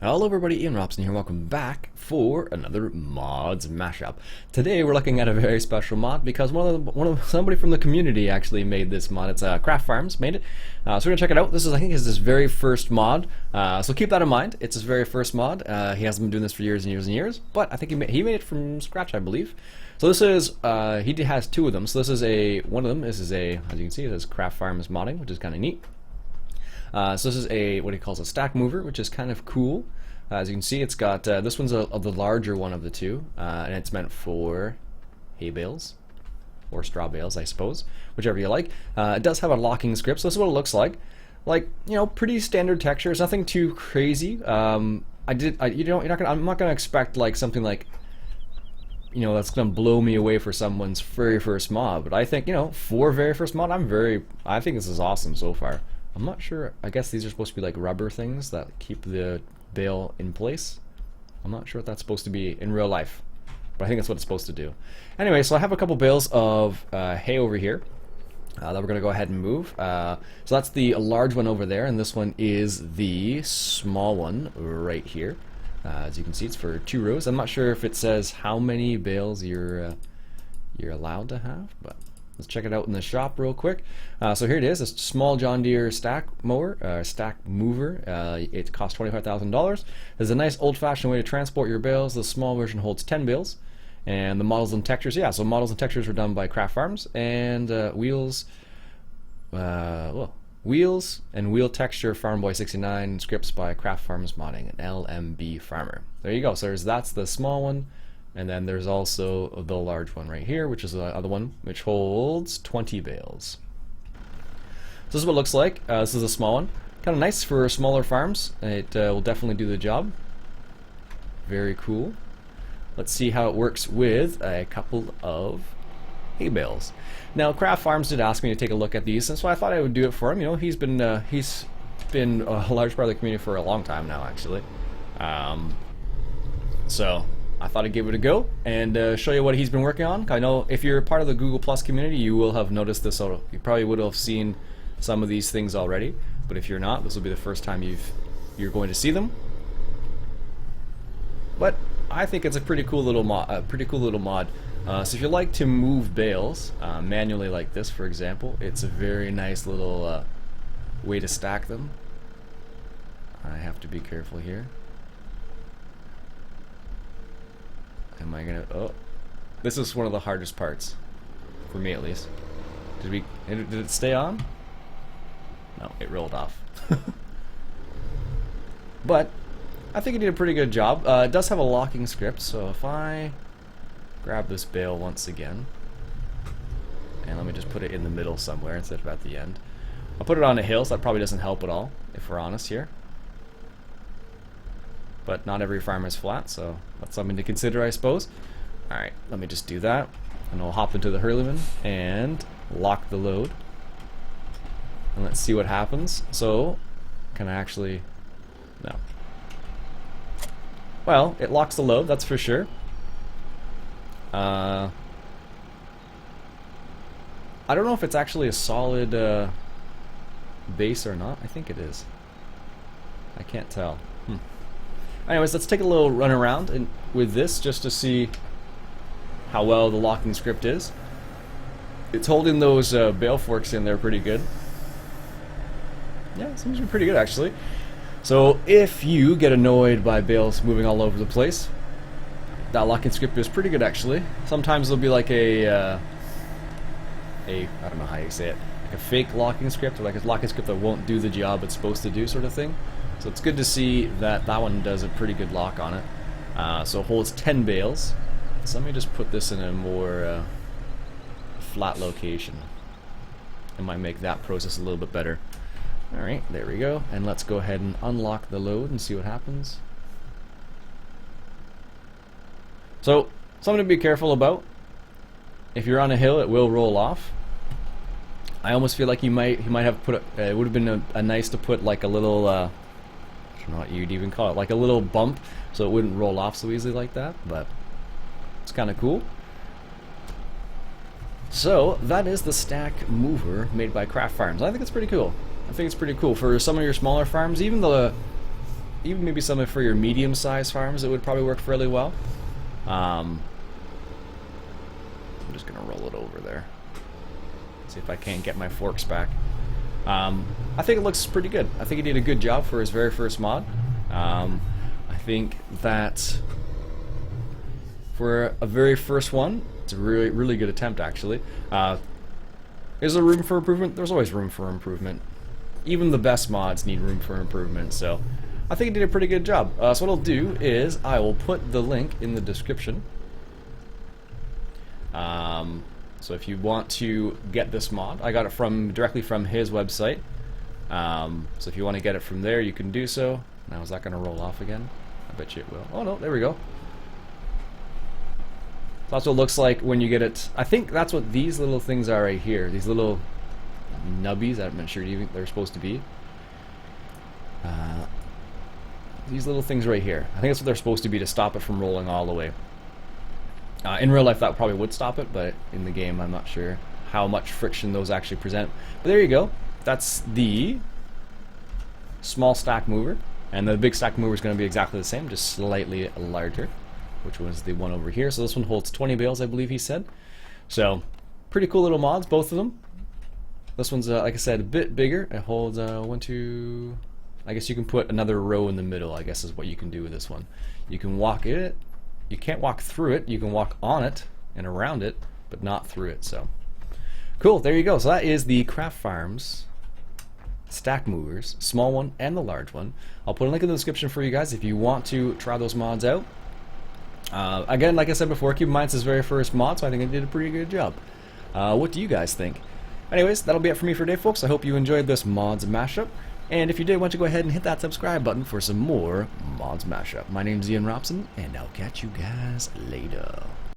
Hello everybody, Iain Robson here, welcome back for another mods mashup. Today we're looking at a very special mod because somebody from the community actually made this mod. It's Kraft Farms made it, so we're gonna check it out. This is, I think, is his very first mod, so keep that in mind. It's his very first mod. He hasn't been doing this for years and years and years, but I think he made it from scratch, I believe. So this is he has two of them. So this is one of them. This is as you can see, it says Kraft Farms modding, which is kind of neat. So this is what he calls a stack mover, which is kind of cool. As you can see, it's got this one's the larger one of the two, and it's meant for hay bales or straw bales, I suppose, whichever you like. It does have a locking script, so this is what it looks like. Like, you know, pretty standard textures, nothing too crazy. I'm not gonna expect like something like, you know, that's gonna blow me away for someone's very first mod. But I think, you know, for very first mod, I think this is awesome so far. I'm not sure. I guess these are supposed to be like rubber things that keep the bale in place. I'm not sure what that's supposed to be in real life, but I think that's what it's supposed to do. Anyway, so I have a couple bales of hay over here that we're going to go ahead and move. So that's the large one over there, and this one is the small one right here. As you can see, it's for 2 rows. I'm not sure if it says how many bales you're allowed to have, but let's check it out in the shop real quick. So here it is, a small John Deere Stackmover. It costs $25,000. It's a nice old-fashioned way to transport your bales. The small version holds 10 bales. And the models and textures, yeah, so models and textures were done by Kraft Farms. And wheels and wheel texture Farm Boy 69 scripts by Kraft Farms Modding, an LMB farmer. There you go. So that's the small one. And then there's also the large one right here, which is the other one, which holds 20 bales. So this is what it looks like. This is a small one. Kind of nice for smaller farms. It will definitely do the job. Very cool. Let's see how it works with a couple of hay bales. Now, Kraft Farms did ask me to take a look at these, and so I thought I would do it for him. You know, he's been a large part of the community for a long time now, actually. So I thought I'd give it a go and show you what he's been working on. I know if you're part of the Google Plus community, you will have noticed this. You probably would have seen some of these things already, but if you're not, this will be the first time you're going to see them. But I think it's a pretty cool little mod. So if you like to move bales manually like this, for example, it's a very nice little way to stack them. I have to be careful here. Am I gonna? Oh, this is one of the hardest parts for me, at least. Did it stay on? No, it rolled off. But I think it did a pretty good job. It does have a locking script, so if I grab this bale once again, and let me just put it in the middle somewhere instead of at the end. I'll put it on a hill, so that probably doesn't help at all, if we're honest here. But not every farm is flat, so that's something to consider, I suppose. Alright, let me just do that. And I'll hop into the Hurleyman and lock the load. And let's see what happens. So, can I actually... No. Well, it locks the load, that's for sure. I don't know if it's actually a solid base or not. I think it is. I can't tell. Anyways, let's take a little run around with this just to see how well the locking script is. It's holding those bale forks in there pretty good. Yeah, it seems to be pretty good actually. So if you get annoyed by bales moving all over the place, that locking script is pretty good actually. Sometimes there'll be like I don't know how you say it, like a fake locking script, or like a locking script that won't do the job it's supposed to do, sort of thing. So it's good to see that that one does a pretty good lock on it. So it holds 10 bales. So let me just put this in a more flat location. It might make that process a little bit better. Alright, there we go. And let's go ahead and unlock the load and see what happens. So, something to be careful about. If you're on a hill, it will roll off. I almost feel like he might have put it would have been a nice to put like a little I don't know what you'd even call it, like a little bump, so it wouldn't roll off so easily like that, but it's kind of cool. So that is the stack mover made by Kraft Farms. I think it's pretty cool. I think it's pretty cool for some of your smaller farms. Even the even maybe some for your medium-sized farms, it would probably work fairly well. I'm just gonna roll it over there. See if I can't get my forks back. I think it looks pretty good. I think he did a good job for his very first mod. I think that for a very first one, it's a really good attempt, actually. Is there room for improvement? There's always room for improvement. Even the best mods need room for improvement, so I think he did a pretty good job. So what I'll do is I will put the link in the description. So if you want to get this mod, I got it directly from his website. So if you want to get it from there, you can do so. Now, is that going to roll off again? I bet you it will. Oh no, there we go. So that's what it looks like when you get it. I think that's what these little things are right here. These little nubbies, I'm not sure they're supposed to be. These little things right here. I think that's what they're supposed to be to stop it from rolling all the way. In real life, that probably would stop it, but in the game, I'm not sure how much friction those actually present. But there you go. That's the small stack mover, and the big stack mover is going to be exactly the same, just slightly larger, which was the one over here. So this one holds 20 bales, I believe he said. So pretty cool little mods, both of them. This one's, like I said, a bit bigger. It holds 1, 2. I guess you can put another row in the middle, I guess is what you can do with this one. You can walk it. You can't walk through it. You can walk on it and around it, but not through it. So cool. There you go. So that is the Kraft Farms Stackmovers, small one and the large one. I'll put a link in the description for you guys if you want to try those mods out. Again, like I said before, keep in mind it's his very first mod, so I think it did a pretty good job. What do you guys think? Anyways, that'll be it for me for today, folks. I hope you enjoyed this mods mashup. And if you did, why don't you go ahead and hit that subscribe button for some more mods mashup. My name's Iain Robson, and I'll catch you guys later.